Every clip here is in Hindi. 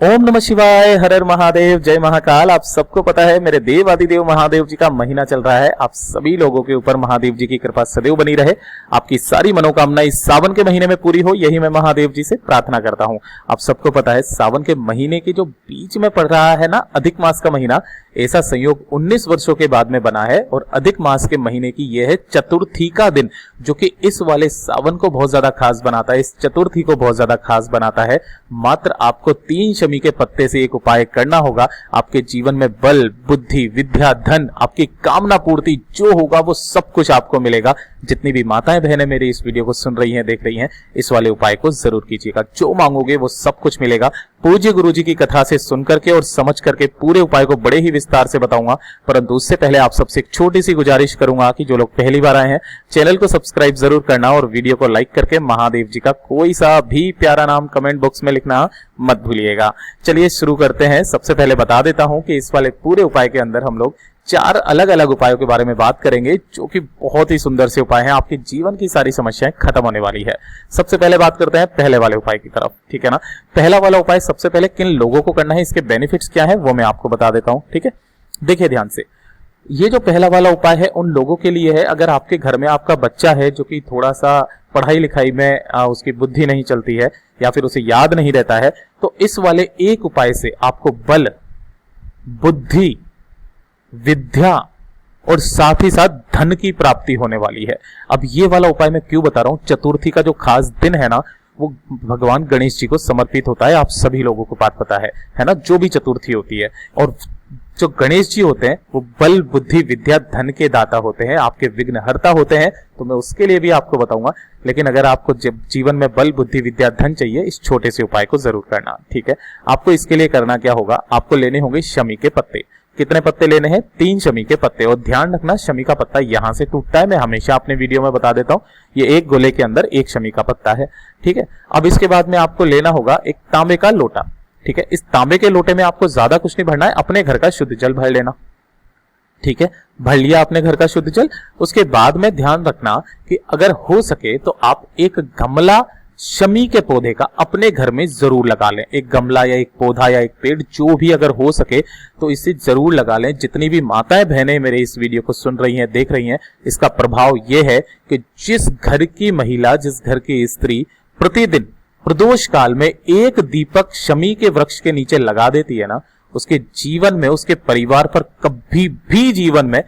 ओम नमः शिवाय, हर हर महादेव, जय महाकाल। आप सबको पता है मेरे देव आदिदेव महादेव जी का महीना चल रहा है। आप सभी लोगों के ऊपर महादेव जी की कृपा सदैव बनी रहे। आपकी सारी मनोकामना इस सावन के महीने में पूरी हो, यही मैं महादेव जी से प्रार्थना करता हूँ। आप सबको पता है सावन के महीने के जो बीच में पड़ रहा है ना, अधिक मास का महीना, ऐसा संयोग 19 वर्षों के बाद में बना है। और अधिक मास के महीने की यह है चतुर्थी का दिन, जो कि इस वाले सावन को बहुत ज्यादा खास बनाता है, इस चतुर्थी को बहुत ज्यादा खास बनाता है। मात्र आपको 3 शमी के पत्ते से एक उपाय करना होगा। आपके जीवन में बल, बुद्धि, विद्या, धन, आपकी कामना पूर्ति जो होगा वो सब कुछ आपको मिलेगा। जितनी भी माताएं बहनें मेरी इस वीडियो को सुन रही हैं, देख रही हैं, इस वाले उपाय को जरूर कीजिएगा। जो मांगोगे वो सब कुछ मिलेगा। पूज्य गुरुजी की कथा से सुन करके और समझ करके पूरे उपाय को बड़े ही विस्तार से बताऊंगा। परंतु उससे पहले आप सबसे एक छोटी सी गुजारिश करूंगा कि जो लोग पहली बार आए हैं, चैनल को सब्सक्राइब जरूर करना और वीडियो को लाइक करके महादेव जी का कोई सा भी प्यारा नाम कमेंट बॉक्स में लिखना मत भूलिएगा। चलिए शुरू करते हैं। सबसे पहले बता देता हूं कि इस वाले पूरे उपाय के अंदर हम लोग 4 अलग अलग उपायों के बारे में बात करेंगे, जो कि बहुत ही सुंदर से उपाय हैं। आपके जीवन की सारी समस्याएं खत्म होने वाली है। सबसे पहले बात करते हैं पहले वाले उपाय की तरफ, ठीक है ना। पहला वाला उपाय सबसे पहले किन लोगों को करना है, इसके बेनिफिट्स क्या है, वो मैं आपको बता देता हूं, ठीक है। देखिए ध्यान से, ये जो पहला वाला उपाय है उन लोगों के लिए है, अगर आपके घर में आपका बच्चा है जो कि थोड़ा सा पढ़ाई लिखाई में उसकी बुद्धि नहीं चलती है या फिर उसे याद नहीं रहता है, तो इस वाले एक उपाय से आपको बल, बुद्धि, विद्या और साथ ही साथ धन की प्राप्ति होने वाली है। अब ये वाला उपाय मैं क्यों बता रहा हूं, चतुर्थी का जो खास दिन है ना, वो भगवान गणेश जी को समर्पित होता है। आप सभी लोगों को बात पता है ना, जो भी चतुर्थी होती है। और जो गणेश जी होते हैं वो बल, बुद्धि, विद्या, धन के दाता होते हैं, आपके विघ्नहर्ता होते हैं। तो मैं उसके लिए भी आपको बताऊंगा, लेकिन अगर आपको जीवन में बल, बुद्धि, विद्या, धन चाहिए, इस छोटे से उपाय को जरूर करना, ठीक है। आपको इसके लिए करना क्या होगा, आपको लेने होंगे शमी के पत्ते। कितने पत्ते लेने हैं, 3 शमी के पत्ते। और ध्यान रखना, शमी का पत्ता यहां से टूटता है, मैं हमेशा अपने वीडियो में बता देता हूं। ये एक गोले के अंदर 1 शमी का पत्ता है, ठीक है। अब इसके बाद में आपको लेना होगा एक तांबे का लोटा, ठीक है। इस तांबे के लोटे में आपको ज्यादा कुछ नहीं भरना है, अपने घर का शुद्ध जल भर लेना, ठीक है। भर लिया अपने घर का शुद्ध जल। उसके बाद में ध्यान रखना कि अगर हो सके तो आप एक गमला शमी के पौधे का अपने घर में जरूर लगा लें। एक गमला या एक पौधा या एक पेड़, जो भी अगर हो सके तो इसे जरूर लगा लें। जितनी भी माताएं बहनें मेरे इस वीडियो को सुन रही हैं, देख रही हैं, इसका प्रभाव यह है कि जिस घर की महिला, जिस घर की स्त्री प्रतिदिन प्रदोष काल में एक दीपक शमी के वृक्ष के नीचे लगा देती है ना, उसके जीवन में, उसके परिवार पर कभी भी जीवन में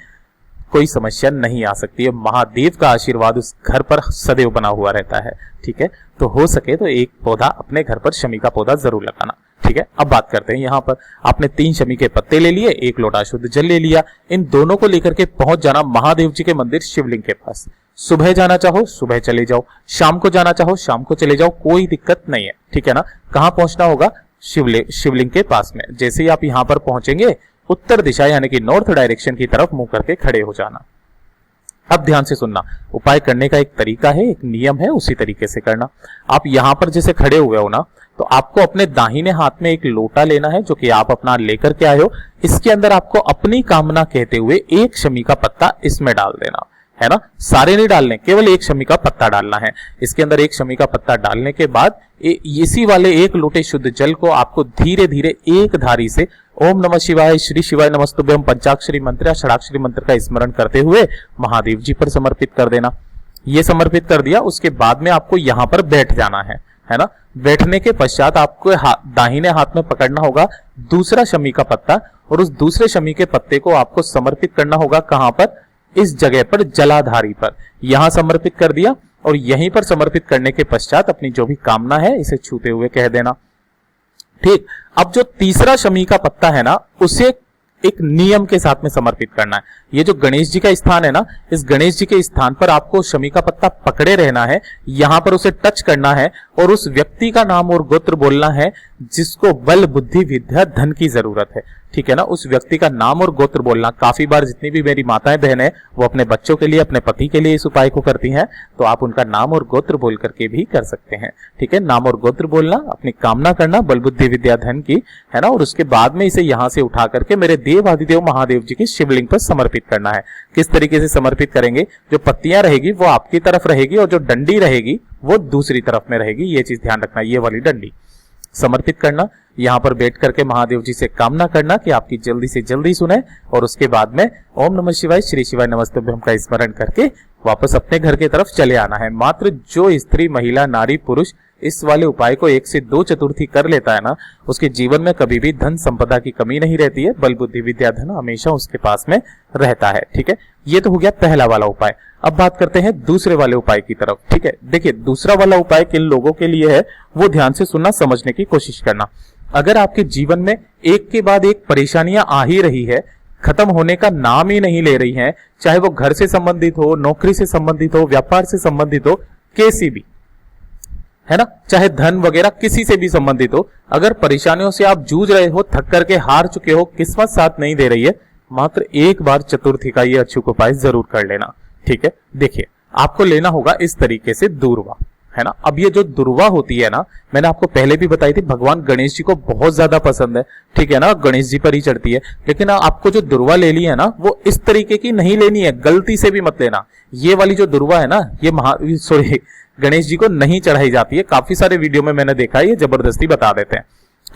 कोई समस्या नहीं आ सकती है। महादेव का आशीर्वाद उस घर पर सदैव बना हुआ रहता है, ठीक है। तो हो सके तो एक पौधा अपने घर पर शमी का पौधा जरूर लगाना, ठीक है। अब बात करते हैं, यहां पर आपने 3 शमी के पत्ते ले लिए, 1 लोटा शुद्ध जल ले लिया। इन दोनों को लेकर के पहुंच जाना महादेव जी के मंदिर शिवलिंग के पास। सुबह जाना चाहो सुबह चले जाओ, शाम को जाना चाहो शाम को चले जाओ, कोई दिक्कत नहीं है, ठीक है ना। कहां पहुंचना होगा, शिवलिंग के पास में। जैसे ही आप यहां पर पहुंचेंगे, उत्तर दिशा यानी कि नॉर्थ डायरेक्शन की तरफ मुंह करके खड़े हो जाना। अब ध्यान से सुनना, उपाय करने का एक तरीका है, एक नियम है, उसी तरीके से करना। आप यहां पर जैसे खड़े हुए हो ना, तो आपको अपने दाहिने हाथ में एक लोटा लेना है, जो कि आप अपना लेकर के आए हो। इसके अंदर आपको अपनी कामना कहते हुए 1 शमी का पत्ता इसमें डाल देना है ना। सारे नहीं डालने, केवल 1 शमी का पत्ता डालना है। इसके अंदर 1 शमी का पत्ता डालने के बाद इसी वाले 1 लोटे शुद्ध जल को आपको धीरे धीरे एक धारी से ओम नमः शिवाय, श्री शिवाय नमस्तुभ्यम पंचाक्षरी मंत्र या षडाक्षरी मंत्र का स्मरण करते हुए महादेव जी पर समर्पित कर देना। ये समर्पित कर दिया, उसके बाद में आपको यहां पर बैठ जाना है ना। बैठने के पश्चात आपको दाहिने हाथ में पकड़ना होगा दूसरा शमी का पत्ता, और उस दूसरे शमी के पत्ते को आपको समर्पित करना होगा कहां पर, इस जगह पर, जलाधारी पर। यहां समर्पित कर दिया, और यहीं पर समर्पित करने के पश्चात अपनी जो भी कामना है इसे छूते हुए कह देना, ठीक। अब जो तीसरा शमी का पत्ता है ना, उसे एक नियम के साथ में समर्पित करना है। ये जो गणेश जी का स्थान है ना, इस गणेश जी के स्थान पर आपको शमी का पत्ता पकड़े रहना है, यहां पर उसे टच करना है और उस व्यक्ति का नाम और गोत्र बोलना है जिसको बल, बुद्धि, विद्या, धन की जरूरत है, ठीक है ना। उस व्यक्ति का नाम और गोत्र बोलना। काफी बार जितनी भी मेरी माताएं बहन है वो अपने बच्चों के लिए, अपने पति के लिए इस उपाय को करती हैं, तो आप उनका नाम और गोत्र बोल करके भी कर सकते हैं, ठीक है। नाम और गोत्र बोलना, अपनी कामना करना बल, बुद्धि, विद्या, धन की, है ना। और उसके बाद में इसे यहां से उठा करके मेरे देव आदिदेव महादेव जी की शिवलिंग पर समर्पित करना है। किस तरीके से समर्पित करेंगे, जो पत्तियां रहेगी वो आपकी तरफ रहेगी और जो डंडी रहेगी वो दूसरी तरफ में रहेगी। ये चीज ध्यान रखना, ये वाली डंडी समर्पित करना, यहाँ पर बैठ करके महादेव जी से कामना करना कि आपकी जल्दी से जल्दी सुने, और उसके बाद में ओम नमः शिवाय, श्री शिवाय नमस्तुभ्यम का स्मरण करके वापस अपने घर की तरफ चले आना है। मात्र जो स्त्री, महिला, नारी, पुरुष इस वाले उपाय को 1 से 2 चतुर्थी कर लेता है ना, उसके जीवन में कभी भी धन संपदा की कमी नहीं रहती है, बल बुद्धि विद्या धन हमेशा उसके पास में रहता है। ठीक है, ये तो हो गया पहला वाला उपाय। अब बात करते हैं दूसरे वाले उपाय की तरफ। ठीक है, देखिए दूसरा वाला उपाय किन लोगों के लिए है वो ध्यान से सुनना, समझने की कोशिश करना। अगर आपके जीवन में एक के बाद एक परेशानियां आ ही रही है, खत्म होने का नाम ही नहीं ले रही हैं, चाहे वो घर से संबंधित हो, नौकरी से संबंधित हो, व्यापार से संबंधित हो, कैसी भी, है ना, चाहे धन वगैरह किसी से भी संबंधित हो, अगर परेशानियों से आप जूझ रहे हो, थक करके हार चुके हो, किस्मत साथ नहीं दे रही है, मात्र एक बार चतुर्थी का ये अचूक उपाय जरूर कर लेना। ठीक है, देखिए आपको लेना होगा इस तरीके से दूर्वा, है ना। अब ये जो दुर्वा होती है ना, मैंने आपको पहले भी बताई थी, भगवान गणेश जी को बहुत ज्यादा पसंद है। ठीक है ना, गणेश जी पर ही चढ़ती है। लेकिन आपको जो दुर्वा ले ली है ना, वो इस तरीके की नहीं लेनी है, गलती से भी मत लेना। ये वाली जो दुर्वा है ना, ये गणेश जी को नहीं चढ़ाई जाती है। काफी सारे वीडियो में मैंने देखा है, ये जबरदस्ती बता देते हैं।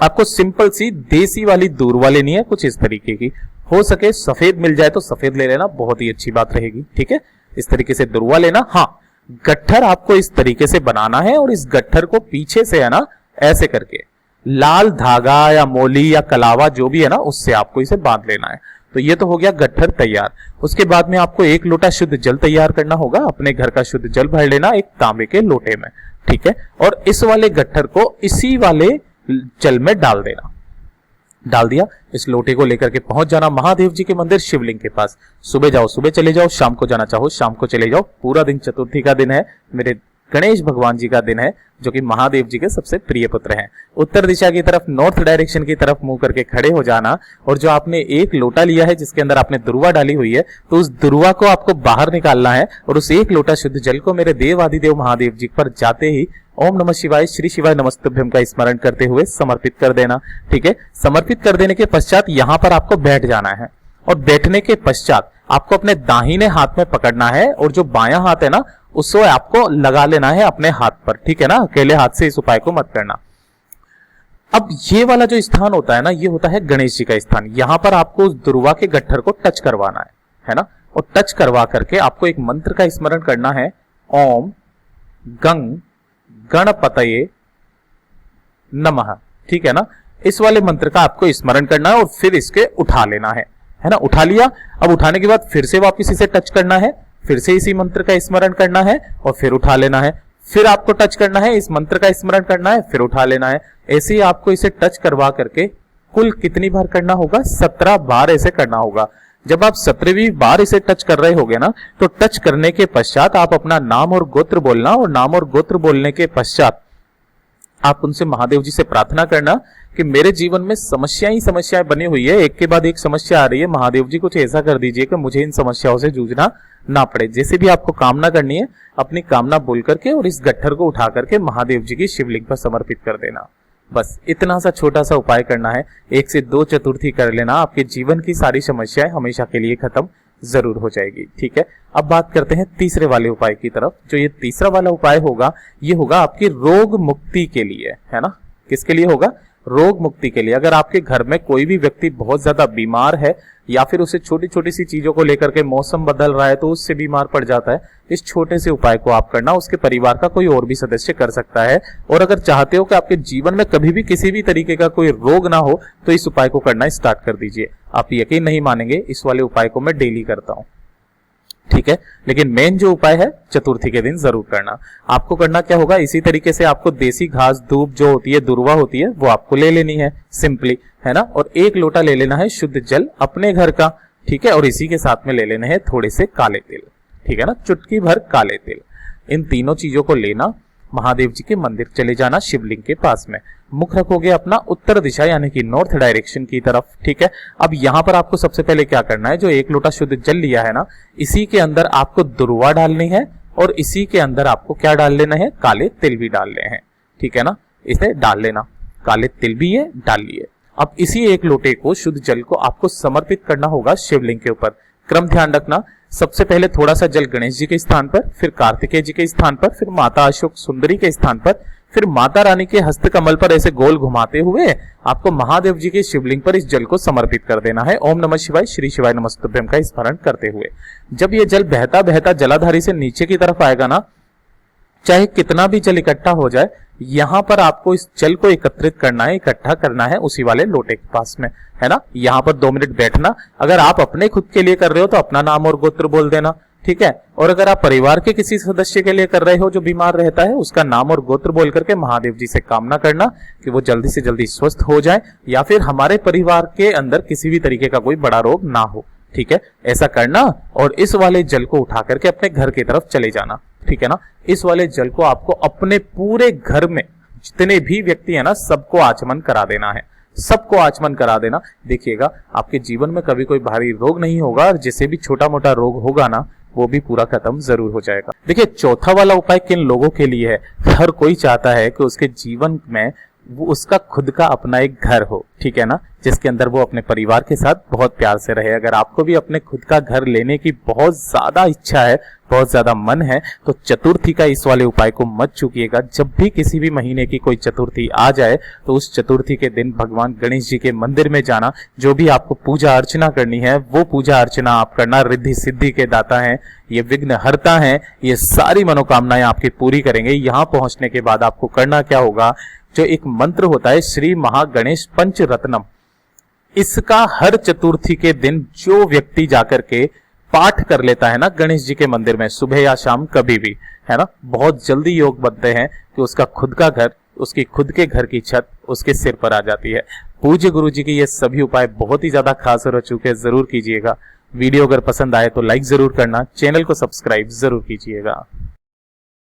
आपको सिंपल सी देसी वाली दूर्वा लेनी है, कुछ इस तरीके की। हो सके सफेद मिल जाए तो सफेद ले लेना, बहुत ही अच्छी बात रहेगी। ठीक है, इस तरीके से दुर्वा लेना। हाँ, गट्ठर आपको इस तरीके से बनाना है, और इस गट्ठर को पीछे से, है ना, ऐसे करके लाल धागा या मोली या कलावा जो भी है ना, उससे आपको इसे बांध लेना है। तो ये तो हो गया गट्ठर तैयार। उसके बाद में आपको 1 लोटा शुद्ध जल तैयार करना होगा। अपने घर का शुद्ध जल भर लेना एक तांबे के लोटे में। ठीक है, और इस वाले गट्ठर को इसी वाले जल में डाल देना। डाल दिया, इस लोटे को लेकर के पहुंच जाना महादेव जी के मंदिर शिवलिंग के पास। सुबह जाओ सुबह चले जाओ, शाम को जाना चाहो शाम को चले जाओ। पूरा दिन चतुर्थी का दिन है, मेरे गणेश भगवान जी का दिन है, जो कि महादेव जी के सबसे प्रिय पुत्र हैं। उत्तर दिशा की तरफ, नॉर्थ डायरेक्शन की तरफ मुंह करके खड़े हो जाना, और जो आपने एक लोटा लिया है जिसके अंदर आपने दुर्वा डाली हुई है, तो उस दुर्वा को आपको बाहर निकालना है, और उस 1 लोटा शुद्ध जल को मेरे देवादिदेव महादेव जी पर जाते ही ओम नमः शिवाय, श्री शिवाय नमस्तुभ्यम का स्मरण करते हुए समर्पित कर देना। ठीक है, समर्पित कर देने के पश्चात यहां पर आपको बैठ जाना है, और बैठने के पश्चात आपको अपने दाहिने हाथ में पकड़ना है, और जो बायां हाथ है ना, उसको आपको लगा लेना है अपने हाथ पर। ठीक है ना, अकेले हाथ से इस उपाय को मत करना। अब ये वाला जो स्थान होता है ना, ये होता है गणेश जी का स्थान। यहां पर आपको उस दुर्वा के गट्ठर को टच करवाना है ना, और टच करवा करके आपको एक मंत्र का स्मरण करना है, ओम गंग गणपतये नमः। ठीक है ना, इस वाले मंत्र का आपको स्मरण करना है, और फिर इसके उठा लेना है ना। उठा लिया, अब उठाने के बाद फिर से वापस इसे टच करना है, फिर से इसी मंत्र का स्मरण करना है, और फिर उठा लेना है। फिर आपको टच करना है, इस मंत्र का स्मरण करना है, फिर उठा लेना है। ऐसे ही आपको इसे टच करवा करके कुल कितनी बार करना होगा? 17 बार ऐसे करना होगा। जब आप 17वीं बार इसे टच कर रहे होगे ना, तो टच करने के पश्चात आप अपना नाम और गोत्र बोलना, और नाम और गोत्र बोलने के पश्चात आप उनसे, महादेव जी से प्रार्थना करना कि मेरे जीवन में समस्या ही समस्याएं बनी हुई है, एक के बाद एक समस्या आ रही है, महादेव जी कुछ ऐसा कर दीजिए कि मुझे इन समस्याओं से जूझना ना पड़े। जैसे भी आपको कामना करनी है, अपनी कामना बोल करके और इस गट्ठर को उठा करके महादेव जी की शिवलिंग पर समर्पित कर देना। बस इतना सा छोटा सा उपाय करना है, 1 से 2 चतुर्थी कर लेना, आपके जीवन की सारी समस्याएं हमेशा के लिए खत्म जरूर हो जाएगी। ठीक है, अब बात करते हैं तीसरे वाले उपाय की तरफ। जो ये तीसरा वाला उपाय होगा, ये होगा आपकी रोग मुक्ति के लिए, है ना। किसके लिए होगा? रोग मुक्ति के लिए। अगर आपके घर में कोई भी व्यक्ति बहुत ज्यादा बीमार है, या फिर उसे छोटी छोटी सी चीजों को लेकर के मौसम बदल रहा है तो उससे बीमार पड़ जाता है, इस छोटे से उपाय को आप करना, उसके परिवार का कोई और भी सदस्य कर सकता है। और अगर चाहते हो कि आपके जीवन में कभी भी किसी भी तरीके का कोई रोग ना हो, तो इस उपाय को करना स्टार्ट कर दीजिए। आप यकीन नहीं मानेंगे, इस वाले उपाय को मैं डेली करता हूं। ठीक है, लेकिन मेन जो उपाय है चतुर्थी के दिन जरूर करना। आपको करना क्या होगा? इसी तरीके से आपको देसी घास, धूप जो होती है, दुर्वा होती है, वो आपको ले लेनी है सिंपली, है ना। और 1 लोटा ले लेना है शुद्ध जल अपने घर का। ठीक है, और इसी के साथ में ले लेने हैं थोड़े से काले तिल। ठीक है ना, चुटकी भर काले तिल। इन तीनों चीजों को लेना, महादेव जी के मंदिर चले जाना शिवलिंग के पास में। मुख रखोगे अपना उत्तर दिशा यानी कि नॉर्थ डायरेक्शन की तरफ। ठीक है, अब यहां पर आपको सबसे पहले क्या करना है, जो 1 लोटा शुद्ध जल लिया है ना, इसी के अंदर आपको दुर्वा डालनी है, और इसी के अंदर आपको क्या डाल लेना है? काले तिल भी डालने हैं। ठीक है ना, इसे डाल लेना, काले तिल भी है डाल लिए। अब इसी 1 लोटे को शुद्ध जल को आपको समर्पित करना होगा शिवलिंग के ऊपर। क्रम ध्यान रखना, सबसे पहले थोड़ा सा जल गणेश जी के स्थान पर, फिर कार्तिकेय जी के स्थान पर, फिर माता अशोक सुंदरी के स्थान पर, फिर माता रानी के हस्त कमल पर ऐसे गोल घुमाते हुए आपको महादेव जी के शिवलिंग पर इस जल को समर्पित कर देना है। ओम नमः शिवाय, श्री शिवाय नमस्तुभ्यम का स्मरण करते हुए जब ये जल बहता बहता जलाधारी से नीचे की तरफ आएगा ना, चाहे कितना भी जल इकट्ठा हो जाए, यहां पर आपको इस जल को एकत्रित करना है, इकट्ठा करना है उसी वाले लोटे के पास में, है ना। यहां पर 2 मिनट बैठना। अगर आप अपने खुद के लिए कर रहे हो तो अपना नाम और गोत्र बोल देना, ठीक है। और अगर आप परिवार के किसी सदस्य के लिए कर रहे हो जो बीमार रहता है, उसका नाम और गोत्र बोल करके महादेव जी से कामना करना कि वो जल्दी से जल्दी स्वस्थ हो जाए, या फिर हमारे परिवार के अंदर किसी भी तरीके का कोई बड़ा रोग ना हो, ठीक है। ऐसा करना और इस वाले जल को उठा करके अपने घर की तरफ चले जाना, ठीक है ना। इस वाले जल को आपको अपने पूरे घर में जितने भी व्यक्ति है ना, सबको आचमन करा देना है, सबको आचमन करा देना। देखिएगा आपके जीवन में कभी कोई भारी रोग नहीं होगा, और जिसे भी छोटा मोटा रोग होगा ना, वो भी पूरा खत्म जरूर हो जाएगा। देखिए चौथा वाला उपाय किन लोगों के लिए है? हर कोई चाहता है कि उसके जीवन में वो उसका खुद का अपना एक घर हो, ठीक है ना, जिसके अंदर वो अपने परिवार के साथ बहुत प्यार से रहे। अगर आपको भी अपने खुद का घर लेने की बहुत ज्यादा इच्छा है, बहुत ज्यादा मन है, तो चतुर्थी का इस वाले उपाय को मत चूकिएगा। जब भी किसी भी महीने की कोई चतुर्थी आ जाए तो उस चतुर्थी के दिन भगवान गणेश जी के मंदिर में जाना, जो भी आपको पूजा अर्चना करनी है वो पूजा अर्चना आप करना। रिद्धि सिद्धि के दाता हैं, ये विघ्न हरता हैं, ये सारी मनोकामनाएं आपकी पूरी करेंगे। यहाँ पहुंचने के बाद आपको करना क्या होगा, जो एक मंत्र होता है श्री महागणेश पंचरत्नम, इसका हर चतुर्थी के दिन जो व्यक्ति जाकर के पाठ कर लेता है ना गणेश जी के मंदिर में, सुबह या शाम कभी भी, है ना, बहुत जल्दी योग बनते हैं कि उसका खुद का घर, उसकी खुद के घर की छत उसके सिर पर आ जाती है। पूज्य गुरु जी के ये सभी उपाय बहुत ही ज्यादा खास और अचूक है, जरूर कीजिएगा। वीडियो अगर पसंद आए तो लाइक जरूर करना, चैनल को सब्सक्राइब जरूर कीजिएगा।